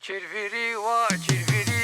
چرفیری و چرفیری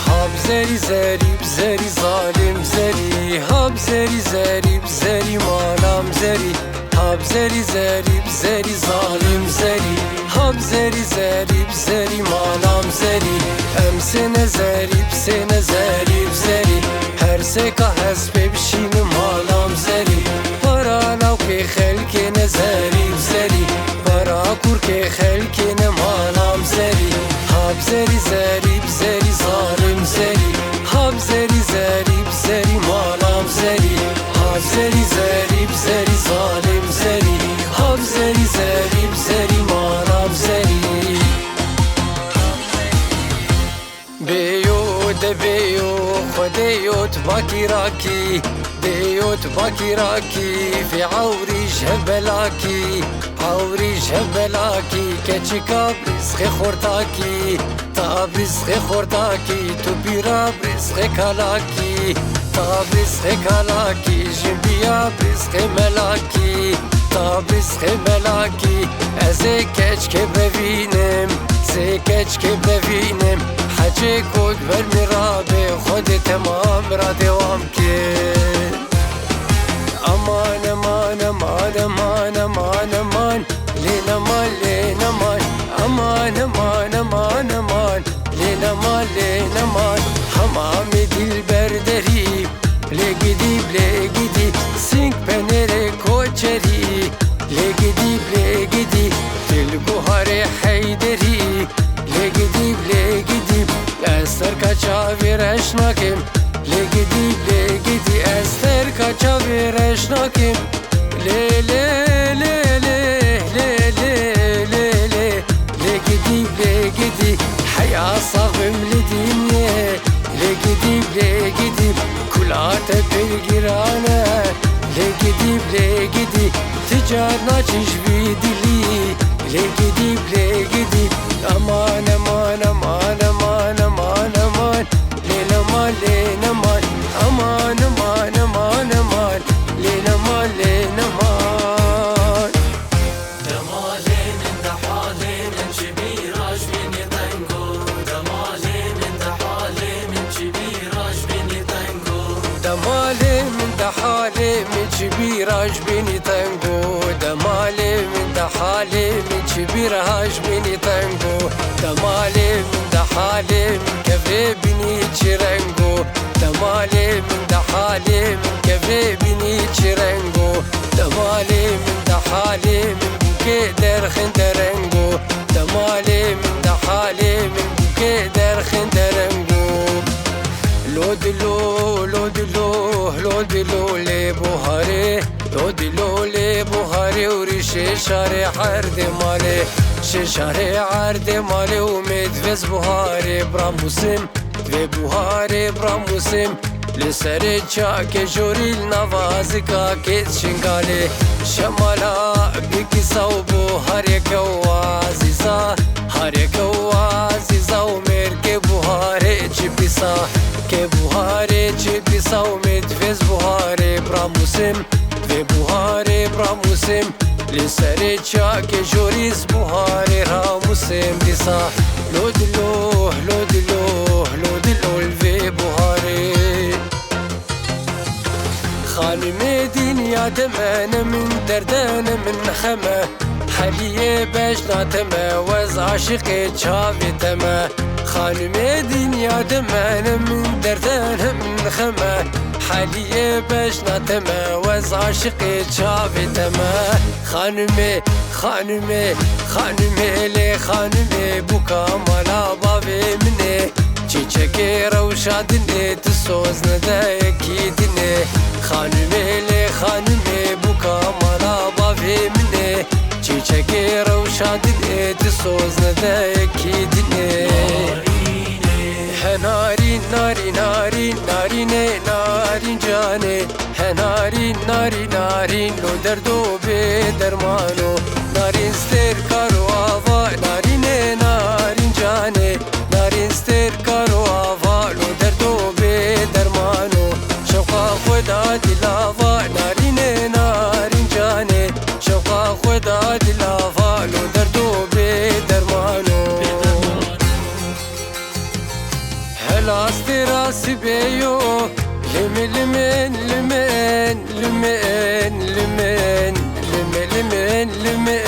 هاب زری زریب زری ظالم زری هاب زری زریب زری مانم زری هاب زری زریب زری ظالم زری هاب زری زریب زری مانم زری ام سن زریب سن زریب زری هر سکه هست ببشین مالام زری برا نو که خلک نزریب زری برا کور که خلک نمالام زری هاب زری زریب زری ظالم زری هاب زری زریب زری مالام زری هاب زری زریب زری ظالم زری هاب زری زریب زری مالام زری بیوت بیو خدیوت باکی راکی بیوت باکی راکی فی عوری جبلاکی عوری جبلاکی کچکا برزخ خورتاکی تا برزخ خورتاکی تو بیرا برزخ کلاکی تا برزخ کلاکی جنبیا برزخ ملاکی تا برزخ ملاکی از کچ که ببینم زکچ که ببینم حجه کد برمی را به خود تمام را دوام کن امان امان امان امان امان امان لین امان لین امان امان امان امان امان لین امان لین امان همام دل بردری لگیدی لگیدی سینگ پنیر کوچری لگیدی لگیدی دل گوهر حیدری لگیدی لگیدی استر کچاویرش ناکم لگیدی لگیدی استر کچاویرش ناکم لی لی لی لی لی لی لی لی لگیدی لگیدی حیا صاغم لدنیا لگیدی لگیدی کلات بگیرانه لگیدی لگیدی تجار ناچش بیدلی لگیدی لگیدی امان امان امان امان امان امان لین امان لین امان امان امان امان امان لین امان لین امان دمالي من دحالي من شبيراج بني تنقو دمالي من دحالي من شبيراج بني تنقو دمالي من دحالي من شبيراج بني تنقو دمالي من دحالي من شبيراج بني تنقو دمالي من دحالي من كفي بني تشرنقو دمالي من دحالي من كفي بني تشرنقو دمالي من دحالي من بوكي درخن درنقو دمالي من دحالي من بوكي درخن درنقو لودلو لودلو لودلو لبوهاري لودلو لبوهاري وريشي شاري عرض مالي شاري عرض مالي ومدفز بوهاري براموسم في بوهاري براموسم لسر چاك جوري النوازكا كيت شنغالي شمالا بكي صوبو هاري كوازيزا هاري كوازيزا ومركي بوهاري چبسا که بوهاره چه بیسا و مدفز بوهاره براموسم و بوهاره براموسم لسر چا که جوریز بوهاره راموسم بیسا لودلو لودلو لودلو الوی بوهاره خانم دنیا دمن من دردن من خمه حلیه بجناتمه وز عاشق چاوی تمه خانم دنیا دمن من دردن من خمه حلیه بجناتمه وز عاشق چاوی تمه خانم خانم خانم لی خانم بوکا مالا باوی منه چیچکی روشادنه تسوز نده یکی دنه خانم لی خانم بوکا مالا باوی منه چیچکی روشادنه تسوز نده یکی دنه هنارین ناری ناری نارینه نارین جانه هنارین ناری نارین لو دردو به درمانو نارین ستر کارو آوا نارینه نارین جانه نارین ستر کارو آوا لو دردو به درمانو شوقا خدا دلا لمن لمن لمن لمن لمن لمن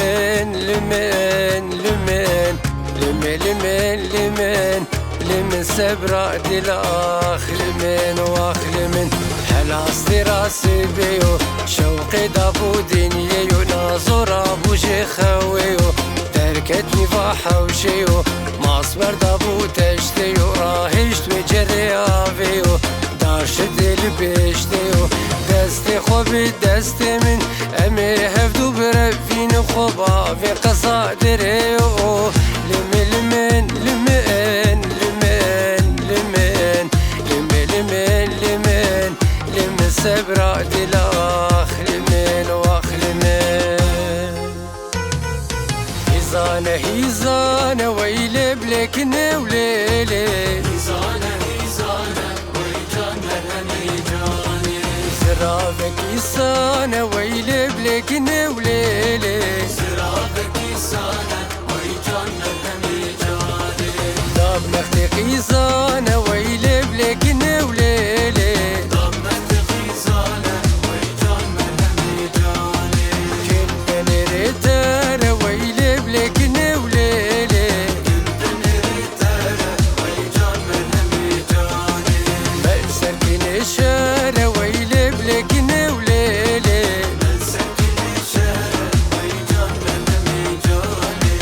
لمن لمن لمن لمن لمن سبرا دلاخ لمن واخ لمن حلاستي راسي بيو شوقي دابو دنيا ناظر ابو شيخويو تركتني فحوشيو مصبر دابو تشتيو راهشت وجري افيو داش دل بشتيو دستي خوبي دستي من امي هفدو برفين خوبا في قصادريو لمن لمن لمن لمن لمن لمن لمن لمن لمن سبرا دلاخ لمن واخ لمن هيزانة هيزانة ويلي بلكن وليلي هيزانة هيزانة ويجانا هنيجاني زرافك إسانة ويلي بلكن وليلي زرافك إسانة ويجانا هنيجاني داب نختي قيزانة ويلي بلكن وليلي ضمت خيزانة ويجانا هنيجاني كنت نريتارة ويلي بلكن وليلي كنت نريتارة ويجانا هنيجاني مأسر كنشارة ويلي بلكن وليلي ملسك الإشارة ويجانا هنيجاني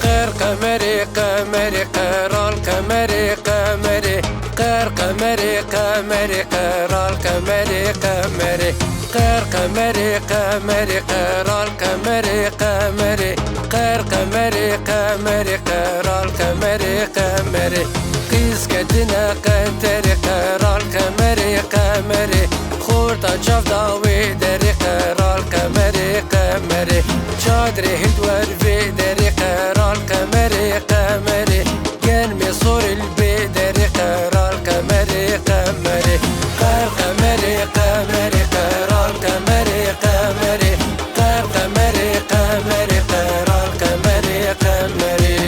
قر قمري قمري قرال قمري قمري قر قمري قمري قرال قمري قمري قر قمري قمري قرال قمري قمري قر قمري قمري قرال قمري قمري قيس كدنا قنتري قرال قمري قمري خورتا شاف داوي دري قرال قمري قمري شادري هدور في دري قرال قمري قمري قلبي صور البدري قرال قمري قمري قر قمري قمري قرال قمري قمري قر قمري قمري قرال قمري قمري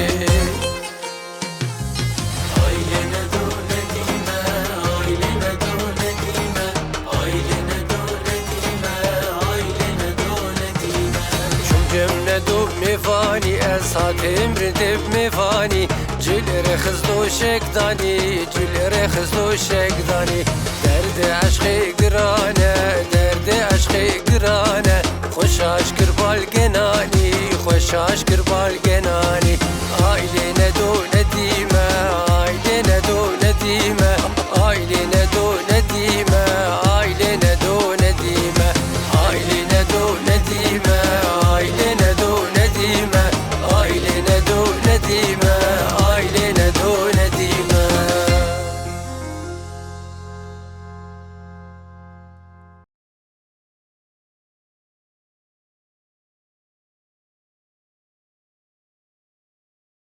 أيلنا دونك إيما أيلنا دونك إيما أيلنا دونك إيما أيلنا دونك إيما شوم جمنا دوب مفاني أسعد امر دب مفاني جل رخصدو شكداني جل رخصدو شكداني درد عشقي قرانة درد عشقي قرانة خوش عشقر بالقناني خوش عشقر بالقناني